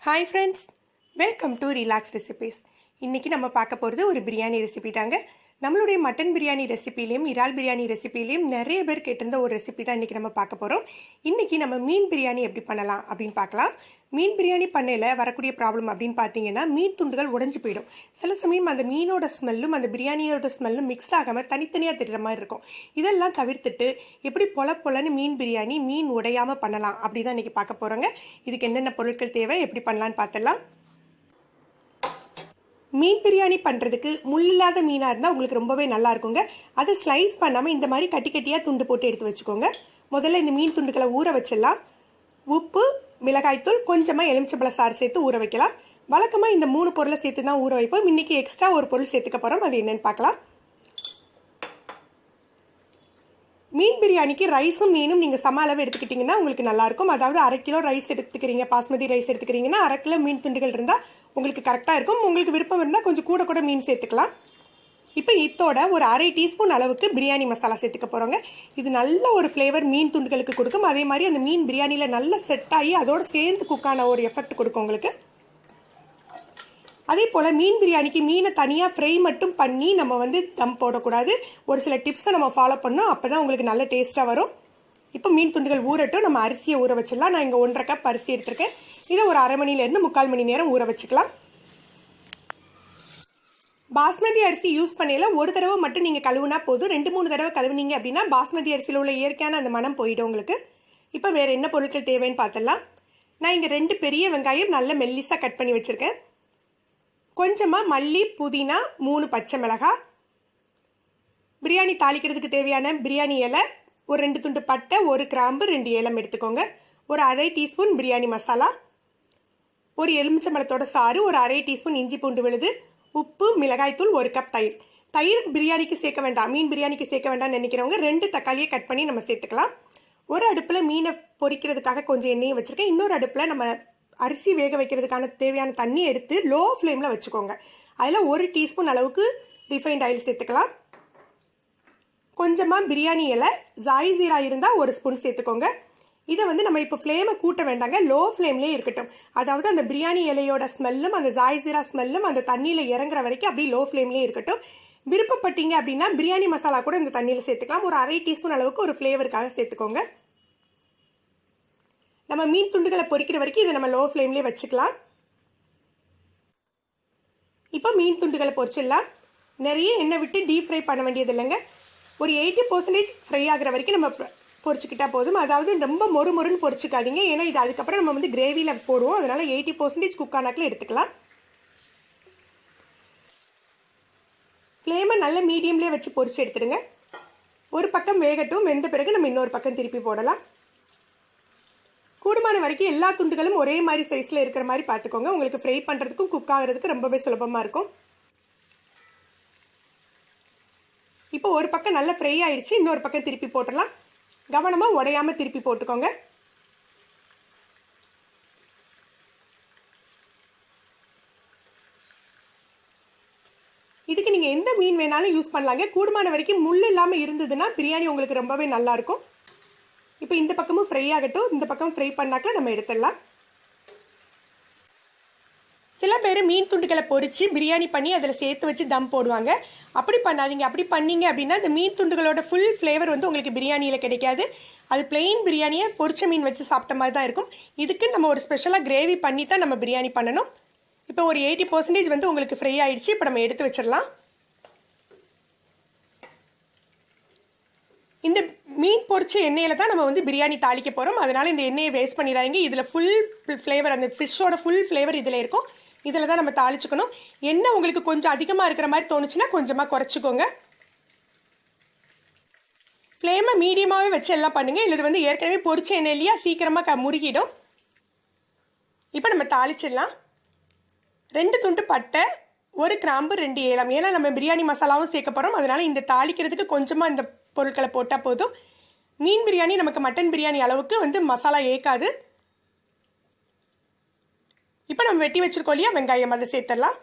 Hi friends, welcome to Relaxrecipes. இன்னைக்கு நம்ம பார்க்க போகிறது ஒரு பிரியாணி ரெசிபி தாங்க. நம்மளுடைய மட்டன் பிரியாணி ரெசிபிலையும் இறால் பிரியாணி ரெசிபிலையும் நிறைய பேர் கேட்டிருந்த ஒரு ரெசிபி தான் இன்றைக்கி நம்ம பார்க்க போகிறோம். இன்றைக்கி நம்ம மீன் பிரியாணி எப்படி பண்ணலாம் அப்படின்னு பார்க்கலாம். மீன் பிரியாணி பண்ணையில் வரக்கூடிய ப்ராப்ளம் அப்படின்னு பார்த்தீங்கன்னா மீன் துண்டுகள் உடைஞ்சு போயிடும். சில சமயம் அந்த மீனோட ஸ்மெல்லும் அந்த பிரியாணியோட ஸ்மெல்லும் மிக்ஸ் ஆகாமல் தனித்தனியாக தெரிகிற மாதிரி இருக்கும். இதெல்லாம் தவிர்த்துட்டு எப்படி பொலன்னு மீன் பிரியாணி மீன் உடையாமல் பண்ணலாம் அப்படி தான் இன்றைக்கி பார்க்க போகிறோங்க. இதுக்கு என்னென்ன பொருட்கள் தேவை, எப்படி பண்ணலான்னு பார்த்துடலாம். மீன் பிரியாணி பண்ணுறதுக்கு முள் இல்லாத மீனாக இருந்தால் உங்களுக்கு ரொம்பவே நல்லா இருக்குங்க. அதை ஸ்லைஸ் பண்ணாமல் இந்த மாதிரி கட்டி கட்டியாக துண்டு போட்டு எடுத்து வச்சுக்கோங்க. முதல்ல இந்த மீன் துண்டுகளை ஊற வச்சிடலாம். உப்பு, மிளகாய்த்தூள், கொஞ்சமாக எலுமிச்சம்பழ சாறு சேர்த்து ஊற வைக்கலாம். வழக்கமாக இந்த 3 பொருளை சேர்த்து தான் ஊற வைப்போம். இன்றைக்கி எக்ஸ்ட்ரா ஒரு பொருள் சேர்த்துக்க போகிறோம். அது என்னென்னு பார்க்கலாம். மீன் பிரியாணிக்கு ரைஸும் மீனும் நீங்கள் சம அளவு எடுத்துக்கிட்டிங்கன்னா உங்களுக்கு நல்லாயிருக்கும். அதாவது 1/2 கிலோ ரைஸ் எடுத்துக்கிறீங்க, பாஸ்மதி ரைஸ் எடுத்துக்கிறீங்கன்னா 1/2 கிலோ மீன் துண்டுகள் இருந்தால் உங்களுக்கு கரெக்டாக இருக்கும். உங்களுக்கு விருப்பம் இருந்தால் கொஞ்சம் கூட மீன் சேர்த்துக்கலாம். இப்போ இதோட ஒரு 1/2 டீஸ்பூன் அளவுக்கு பிரியாணி மசாலா சேர்த்துக்க போகிறோங்க. இது நல்ல ஒரு ஃப்ளேவர் மீன் துண்டுகளுக்கு கொடுக்கும். அதே மாதிரி அந்த மீன் பிரியாணியில் நல்ல செட் ஆகி அதோடு சேர்ந்து குக்கான ஒரு எஃபெக்ட் கொடுக்கும் உங்களுக்கு. அதே போல் மீன் பிரியாணிக்கு மீனை தனியாக ஃப்ரை மட்டும் பண்ணி நம்ம தம் போடக்கூடாது. ஒரு சில டிப்ஸை நம்ம ஃபாலோ பண்ணோம். அப்போ தான் உங்களுக்கு நல்ல டேஸ்ட்டாக வரும். இப்போ மீன் துண்டுகள் ஊறட்டும். நம்ம அரிசியை ஊற வச்சிடலாம். நான் இங்கே 1.5 கப் அரிசி எடுத்திருக்கேன். இதை ஒரு 1/2 மணிலேருந்து 3/4 மணி நேரம் ஊற வச்சுக்கலாம். பாஸ்மதி அரிசி யூஸ் பண்ணையில் ஒரு தடவை மட்டும் நீங்கள் கழுவுனா போதும். 2-3 தடவை கழுவுனீங்க அப்படின்னா பாஸ்மதி அரிசியில் உள்ள இயற்கையான அந்த மனம் போயிடும் உங்களுக்கு. இப்போ வேறு என்ன பொருட்கள் தேவைன்னு பார்த்துடலாம். நான் இங்கே 2 பெரிய வெங்காயம் நல்ல மெல்லிஸாக கட் பண்ணி வச்சுருக்கேன். கொஞ்சமாக மல்லி, புதினா, 3 பச்சை மிளகாய், பிரியாணி தாளிக்கிறதுக்கு தேவையான பிரியாணி இலை, ஒரு 2 துண்டு பட்டை, 1 கிராம்பு, 2 ஏலம் எடுத்துக்கோங்க. ஒரு 1/2 டீஸ்பூன் பிரியாணி மசாலா, ஒரு எலுமிச்சம்பழத்தோட சாறு, ஒரு 1/2 டீஸ்பூன் இஞ்சி பூண்டு விழுது, உப்பு, மிளகாய்த்தூள், 1 கப் தயிர். தயிர் பிரியாணிக்கு சேர்க்க வேண்டாம், மீன் பிரியாணிக்கு சேர்க்க வேண்டாம்னு நினைக்கிறவங்க 2 தக்காளியை கட் பண்ணி நம்ம சேர்த்துக்கலாம். ஒரு அடுப்பில் மீனை பொரிக்கிறதுக்காக கொஞ்சம் எண்ணெயும் வச்சுருக்கேன். இன்னொரு அடுப்பில் நம்ம அரிசி வேக வைக்கிறதுக்கான தேவையான தண்ணி எடுத்து லோ ஃப்ளேமில் வச்சுக்கோங்க. அதில் 1 டீஸ்பூன் அளவுக்கு ரிஃபைண்ட் ஆயில் சேர்த்துக்கலாம். கொஞ்சமாக பிரியாணி இலை, ஜாய் ஜீரா இருந்தால் 1 ஸ்பூன் சேர்த்துக்கோங்க. இதை நம்ம இப்போ ஃப்ளேமை கூட்ட வேண்டாங்க, லோ ஃப்ளேம்லேயே இருக்கட்டும். அதாவது அந்த பிரியாணி இலையோட ஸ்மெல்லும் அந்த ஜாய் ஜீரா ஸ்மெல்லும் அந்த தண்ணியில் இறங்குற வரைக்கும் அப்படியே லோ ஃப்ளேம்லேயே இருக்கட்டும். விருப்பப்பட்டீங்க அப்படின்னா பிரியாணி மசாலா கூட இந்த தண்ணியில் சேர்த்துக்கலாம். ஒரு 1/2 டீஸ்பூன் அளவுக்கு ஒரு ஃப்ளேவருக்காக சேர்த்துக்கோங்க. நம்ம மீன் துண்டுகளை பொரிக்கிற வரைக்கும் இதை நம்ம லோ ஃப்ளேம்லேயே வச்சுக்கலாம். இப்போ மீன் துண்டுகளை பொரிச்சிடலாம். நிறைய எண்ணெய் விட்டு டீப் ஃப்ரை பண்ண வேண்டியது இல்லைங்க. ஒரு 80% ஃப்ரை ஆகிற வரைக்கும் நம்ம பொரிச்சுக்கிட்டா போதும். அதாவது ரொம்ப மொறுன்னு பொரிச்சுக்காதீங்க. ஏன்னா இது அதுக்கப்புறம் நம்ம கிரேவியில் போடுவோம். அதனால 80% குக் ஆனாக்கில் எடுத்துக்கலாம். ஃப்ளேமை நல்ல மீடியம்லேயே வச்சு பொரிச்சு எடுத்துடுங்க. ஒரு பக்கம் வேகட்டும். வெந்த பிறகு நம்ம இன்னொரு பக்கம் திருப்பி போடலாம். கூடுமான வரைக்கும் எல்லா துண்டுகளும் ஒரே மாதிரி சைஸில் இருக்கிற மாதிரி பார்த்துக்கோங்க. உங்களுக்கு ஃப்ரை பண்ணுறதுக்கும் குக் ஆகிறதுக்கு ரொம்பவே சுலபமாக இருக்கும். இப்போ ஒரு பக்கம் நல்லா ஃப்ரை ஆயிடுச்சு. இன்னொரு பக்கம் திருப்பி போட்டுடலாம். கவனமாக உடையாமல் திருப்பி போட்டுக்கோங்க. இதுக்கு நீங்கள் எந்த மீன் வேணாலும் யூஸ் பண்ணலாங்க. கூடுமான வரைக்கும் முள் இல்லாமல் இருந்ததுன்னா பிரியாணி உங்களுக்கு ரொம்பவே நல்லாயிருக்கும். இப்போ இந்த பக்கமும் ஃப்ரை ஆகட்டும். இந்த பக்கம் ஃப்ரை பண்ணாக்க நம்ம எடுத்துடலாம். சில பேர் மீன் துண்டுகளை பொரித்து பிரியாணி பண்ணி அதில் சேர்த்து வச்சு தம் போடுவாங்க. அப்படி பண்ணாதீங்க. அப்படி பண்ணீங்க அப்படின்னா இந்த மீன் துண்டுகளோட ஃபுல் ஃப்ளேவர் உங்களுக்கு பிரியாணியில் கிடைக்காது. அது பிளெயின் பிரியாணியை பொரிச்ச மீன் வச்சு சாப்பிட்ட மாதிரி தான் இருக்கும். இதுக்கு நம்ம ஒரு ஸ்பெஷலாக கிரேவி பண்ணி தான் நம்ம பிரியாணி பண்ணணும். இப்போ ஒரு 80% உங்களுக்கு ஃப்ரை ஆயிடுச்சு. இப்போ நம்ம எடுத்து வச்சிடலாம். இந்த மீன் பொரிச்ச எண்ணெயில் தான் நம்ம பிரியாணி தாளிக்க போகிறோம். அதனால் இந்த எண்ணெயை வேஸ்ட் பண்ணிடாதீங்க. இதில் ஃபுல் ஃப்ளேவர், அந்த ஃபிஷ்ஷோட ஃபுல் ஃப்ளேவர் இதில் இருக்கும். இதில் தான் நம்ம தாளிச்சுக்கணும். எண்ணெய் உங்களுக்கு கொஞ்சம் அதிகமாக இருக்கிற மாதிரி தோணுச்சுன்னா கொஞ்சமாக குறைச்சிக்கோங்க. ஃப்ளேமை மீடியமாகவே வச்சு எல்லாம் பண்ணுங்கள். இது ஏற்கனவே பொரிச்ச எண்ணெய் இல்லையா, சீக்கிரமாக முருகிடும். இப்போ நம்ம தாளிச்சிடலாம். 2 துண்டு பட்டை, 1 கிராம்பு, 2 ஏலம். ஏன்னா நம்ம பிரியாணி மசாலாவும் சேர்க்க போகிறோம். அதனால் இந்த தாளிக்கிறதுக்கு கொஞ்சமாக இந்த பொருட்களை போட்டால் போதும். மீன் பிரியாணி நமக்கு மட்டன் பிரியாணி அளவுக்கு மசாலா ஏற்காது. இப்போ நம்ம வெட்டி வச்சிருக்கோம் இல்லையா வெங்காயம், அதை சேர்த்துடலாம்.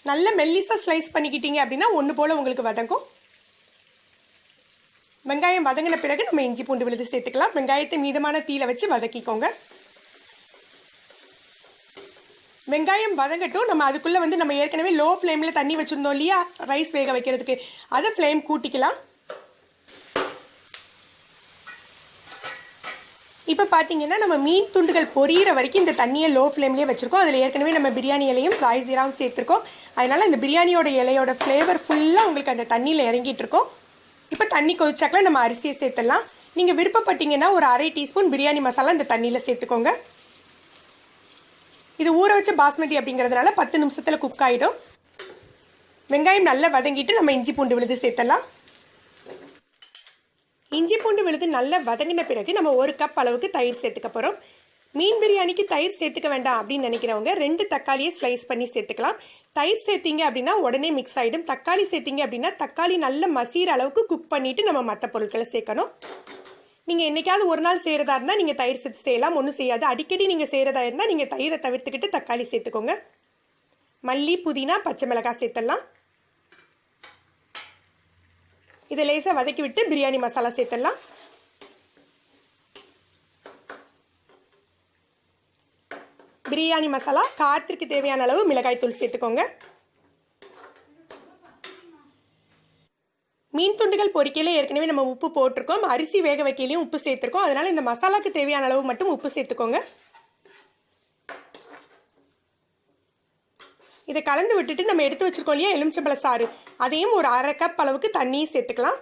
நல்ல மெல்லிஸாக ஸ்லைஸ் பண்ணிக்கிட்டீங்க அப்படின்னா ஒன்று போல் உங்களுக்கு வதங்கும். வெங்காயம் வதங்கின பிறகு நம்ம இஞ்சி பூண்டு விழுது சேர்த்துக்கலாம். வெங்காயத்தை மீதமான தீயில வச்சு வதக்கிக்கோங்க. வெங்காயம் வதங்கட்டும். நம்ம அதுக்குள்ளே வந்து நம்ம ஏற்கனவே லோ ஃப்ளேமில் தண்ணி வச்சுருந்தோம் இல்லையா ரைஸ் வேக வைக்கிறதுக்கு, அதை ஃப்ளேம் கூட்டிக்கலாம். இப்போ பார்த்தீங்கன்னா நம்ம மீன் துண்டுகள் பொரியிற வரைக்கும் இந்த தண்ணியை லோ ஃப்ளேம்லேயே வச்சுருக்கோம். அதில் ஏற்கனவே நம்ம பிரியாணி இலையும் காய் ஜீராவும் சேர்த்துருக்கோம். அதனால் இந்த பிரியாணியோட இலையோட ஃப்ளேவர் ஃபுல்லாக உங்களுக்கு அந்த தண்ணியில் இறங்கிட்டு இருக்கோம். இப்போ தண்ணி கொதிச்சாக்கில் நம்ம அரிசியை சேர்த்துடலாம். நீங்கள் விருப்பப்பட்டீங்கன்னா ஒரு 1/2 டீஸ்பூன் பிரியாணி மசாலா இந்த தண்ணியில் சேர்த்துக்கோங்க. இது ஊற வச்ச பாஸ்மதி அப்படிங்கிறதுனால 10 நிமிஷத்தில் குக் ஆகிடும். வெங்காயம் நல்லா வதங்கிட்டு நம்ம இஞ்சி பூண்டு விழுது சேர்த்தலாம். இஞ்சி பூண்டு விழுது நல்லா வதங்கின பிறகு நம்ம 1 கப் அளவுக்கு தயிர் சேர்த்துக்க போகிறோம். மீன் பிரியாணிக்கு தயிர் சேர்த்துக்க வேண்டாம் அப்படின்னு நினைக்கிறவங்க 2 தக்காளியை ஸ்லைஸ் பண்ணி சேர்த்துக்கலாம். தயிர் சேர்த்திங்க அப்படின்னா உடனே மிக்ஸ் ஆகிடும். தக்காளி சேர்த்திங்க அப்படின்னா தக்காளி நல்லா மசீர அளவுக்கு குக் பண்ணிவிட்டு நம்ம மற்ற பொருட்களை சேர்க்கணும். நீங்கள் என்றைக்காவது ஒரு நாள் செய்கிறதா இருந்தால் நீங்கள் தயிர் சேர்த்து செய்யலாம், ஒன்றும் செய்யாது. அடிக்கடி நீங்கள் செய்கிறதா இருந்தால் நீங்கள் தயிரை தவிர்த்துக்கிட்டு தக்காளி சேர்த்துக்கோங்க. மல்லி, புதினா, பச்சை மிளகாய் சேர்த்துடலாம். இதை லேசாக வதக்கி விட்டு பிரியாணி மசாலா சேர்த்துடலாம். பிரியாணி மசாலா காரத்திற்கு தேவையான அளவு மிளகாய் தூள் சேர்த்துக்கோங்க. மீன் துண்டுகள் பொரிக்கையில் ஏற்கனவே நம்ம உப்பு போட்டிருக்கோம். அரிசி வேக வைக்கையிலையும் உப்பு சேர்த்துருக்கோம். அதனால இந்த மசாலாக்கு தேவையான அளவு மட்டும் உப்பு சேர்த்துக்கோங்க. இதை கலந்து விட்டுட்டு நம்ம எடுத்து வச்சிருக்கோம் இல்லையா எலுமிச்சம்பழ சாறு, அதையும் ஒரு 1/2 கப் அளவுக்கு தண்ணியும் சேர்த்துக்கலாம்.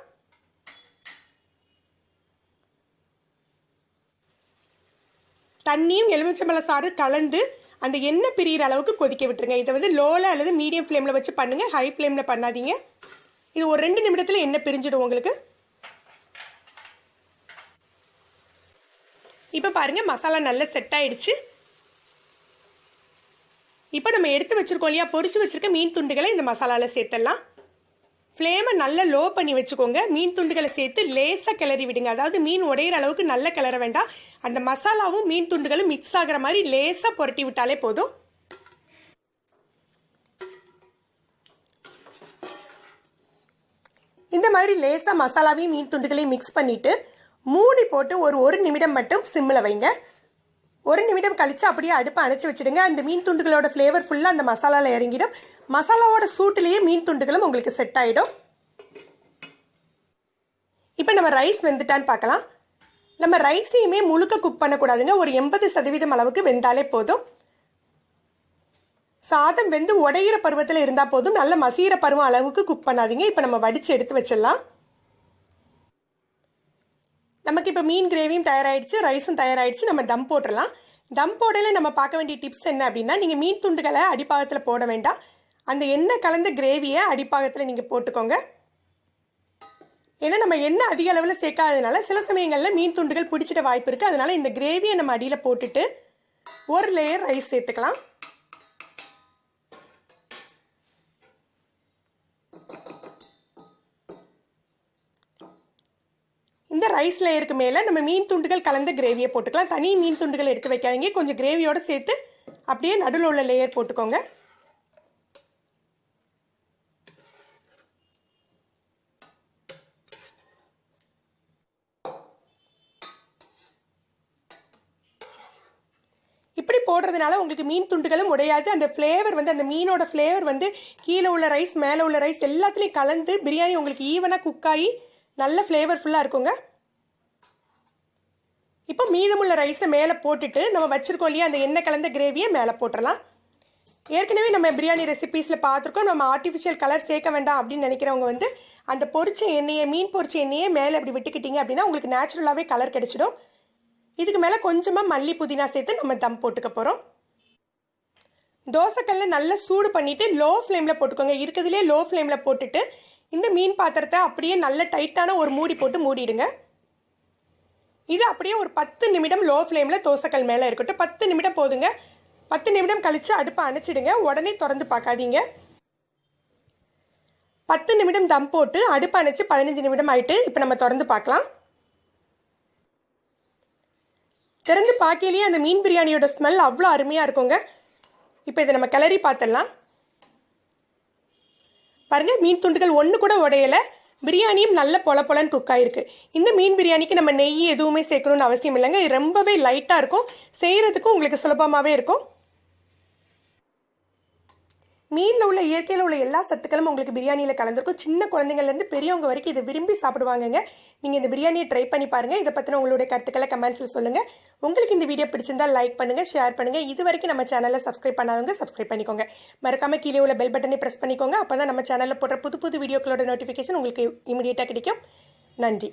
தண்ணியும் எலுமிச்சம்பழ சாறு கலந்து அந்த எண்ணெய் பிரியிற அளவுக்கு கொதிக்க விட்டுருங்க. இதை வந்து லோல அல்லது மீடியம் ஃப்ளேமில் வச்சு பண்ணுங்க, ஹை ஃப்ளேமில் பண்ணாதீங்க. இது ஒரு 2 நிமிடத்தில் எண்ணெய் பிரிஞ்சிடும் உங்களுக்கு. இப்போ பாருங்க மசாலா நல்லா செட் ஆயிடுச்சு. இப்போ நம்ம எடுத்து வச்சிருக்கோம் இல்லையா பொரிச்சு வச்சிருக்க மீன் துண்டுகளை இந்த மசாலாவில் சேர்த்துடலாம். ஃப்ளேமை நல்லா லோ பண்ணி வச்சுக்கோங்க. மீன் துண்டுகளை சேர்த்து லேசாக கிளறி விடுங்க. அதாவது மீன் உடையிற அளவுக்கு நல்லா கிளற வேண்டாம். அந்த மசாலாவும் மீன் துண்டுகளும் மிக்ஸ் ஆகிற மாதிரி லேசாக புரட்டி விட்டாலே போதும். இந்த மாதிரி லேசாக மசாலாவையும் மீன் துண்டுகளையும் மிக்ஸ் பண்ணிவிட்டு மூடி போட்டு ஒரு நிமிடம் மட்டும் சிம்மில் வைங்க. 1 நிமிடம் கழித்து அப்படியே அடுப்பை அணைச்சி வச்சுடுங்க. அந்த மீன் துண்டுகளோட ஃப்ளேவர் ஃபுல்லாக அந்த மசாலாவில் இறங்கிடும். மசாலாவோட சூட்டிலேயே மீன் துண்டுகளும் உங்களுக்கு செட் ஆகிடும். இப்போ நம்ம ரைஸ் வெந்துட்டான்னு பார்க்கலாம். நம்ம ரைஸையுமே முழுக்க குக் பண்ணக்கூடாதுங்க. ஒரு 80% அளவுக்கு வெந்தாலே போதும். சாதம் வெந்து உடையிற பருவத்தில் இருந்தால் போதும். நல்ல மசீர பருவம் அளவுக்கு குக் பண்ணாதீங்க. இப்போ நம்ம வடித்து எடுத்து வச்சிடலாம். நமக்கு இப்போ மீன் கிரேவியும் தயாராகிடுச்சு, ரைஸும் தயாராகிடுச்சு. நம்ம தம் போட்டுடலாம். தம் போடல நம்ம பார்க்க வேண்டிய டிப்ஸ் என்ன அப்படின்னா, நீங்கள் மீன் துண்டுகளை அடிப்பாகத்தில் போட வேண்டாம். அந்த எண்ணெய் கலந்த கிரேவியை அடிப்பாகத்தில் நீங்கள் போட்டுக்கோங்க. ஏன்னா நம்ம எண்ணெய் அதிக அளவில் சேர்க்காததுனால சில சமயங்களில் மீன் துண்டுகள் பிடிச்சிட வாய்ப்பு இருக்குது. அதனால இந்த கிரேவியை நம்ம அடியில் போட்டுட்டு ஒரு லேயர் ரைஸ் சேர்த்துக்கலாம். இந்த ரைஸ் லேயருக்கு மேலே நம்ம மீன் துண்டுகள் கலந்த கிரேவியை போட்டுக்கலாம். தனி மீன் துண்டுகள் எடுத்து வைக்காதீங்க. கொஞ்சம் கிரேவியோடு சேர்த்து அப்படியே நடுவில் உள்ள லேயர் போட்டுக்கோங்க. இப்படி போடுறதுனால உங்களுக்கு மீன் துண்டுகளும் உடையாது. அந்த ஃப்ளேவர் வந்து அந்த மீனோட ஃப்ளேவர் வந்து கீழே உள்ள ரைஸ் மேலே உள்ள ரைஸ் எல்லாத்துலேயும் கலந்து பிரியாணி உங்களுக்கு ஈவனாக குக் ஆகி நல்ல ஃப்ளேவர்ஃபுல்லாக இருக்குங்க. இப்போ மீதமுள்ள ரைஸை மேலே போட்டுட்டு நம்ம வச்சுருக்கோம் இல்லையா அந்த எண்ணெய் கலந்த கிரேவியை மேலே போட்டுடலாம். ஏற்கனவே நம்ம பிரியாணி ரெசிபீஸில் பார்த்துருக்கோம். நம்ம ஆர்டிஃபிஷியல் கலர் சேர்க்க வேண்டாம் அப்படின்னு நினைக்கிறவங்க வந்து அந்த பொரிச்ச எண்ணெயை மீன் பொரிச்ச எண்ணெயை மேலே அப்படி விட்டுக்கிட்டீங்க அப்படின்னா உங்களுக்கு நேச்சுரலாகவே கலர் கிடைச்சிடும். இதுக்கு மேலே கொஞ்சமாக மல்லி புதினா சேர்த்து நம்ம தம் போட்டுக்க போகிறோம். தோசைக்கல்ல நல்லா சூடு பண்ணிவிட்டு லோ ஃப்ளேமில் போட்டுக்கோங்க. இருக்கிறதுலே லோ ஃப்ளேமில் போட்டுட்டு இந்த மீன் பாத்திரத்தை அப்படியே நல்ல டைட்டான ஒரு மூடி போட்டு மூடிடுங்க. இது அப்படியே ஒரு 10 நிமிடம் லோ ஃப்ளேமில் தோசைக்கல் மேலே இருக்கட்டும். 10 நிமிடம் போதுங்க. 10 நிமிடம் கழித்து அடுப்பை அணைச்சிடுங்க. உடனே திறந்து பார்க்காதீங்க. 10 நிமிடம் தம் போட்டு அடுப்பை அணைச்சி 15 நிமிடம் ஆயிட்டு. இப்போ நம்ம திறந்து பார்க்கலாம். திறந்து பார்க்கலையே அந்த மீன் பிரியாணியோட ஸ்மெல் அவ்வளோ அருமையாக இருக்குங்க. இப்போ இதை நம்ம கிளறி பார்த்துடலாம். பாருங்கள் மீன் துண்டுகள் ஒன்று கூட உடையலை. பிரியாணியும் நல்ல பொலன்னு குக் ஆகிருக்கு. இந்த மீன் பிரியாணிக்கு நம்ம நெய் எதுவுமே சேர்க்கணும்னு அவசியம் இல்லைங்க. இது ரொம்பவே லைட்டாக இருக்கும், செய்கிறதுக்கும் உங்களுக்கு சுலபமாகவே இருக்கும். மீனில் உள்ள இயற்கையில் உள்ள எல்லா சத்துக்களும் உங்களுக்கு பிரியாணியில் கலந்துருக்கும். சின்ன குழந்தைங்கள்லேருந்து பெரியவங்க வரைக்கும் இதை விரும்பி சாப்பிடுவாங்கங்க. நீங்கள் இந்த பிரியாணியை ட்ரை பண்ணி பாருங்கள். இதை பற்றின உங்களுடைய கருத்துக்களை கமெண்ட்ஸில் சொல்லுங்கள். உங்களுக்கு இந்த வீடியோ பிடிச்சிருந்தா லைக் பண்ணுங்கள், ஷேர் பண்ணுங்கள். இது வரைக்கும் நம்ம சேனலை சப்ஸ்கிரைப் பண்ணாதவங்க சப்ஸ்கிரைப் பண்ணிக்கோங்க. மறக்காமல் கீழே உள்ள பெல் பட்டனை ப்ரெஸ் பண்ணிக்கோங்க. அப்போ தான் நம்ம சேனலில் போடுற புது புது வீடியோக்களோட நோட்டிஃபிகேஷன் உங்களுக்கு இமீடியட்டாக கிடைக்கும். நன்றி.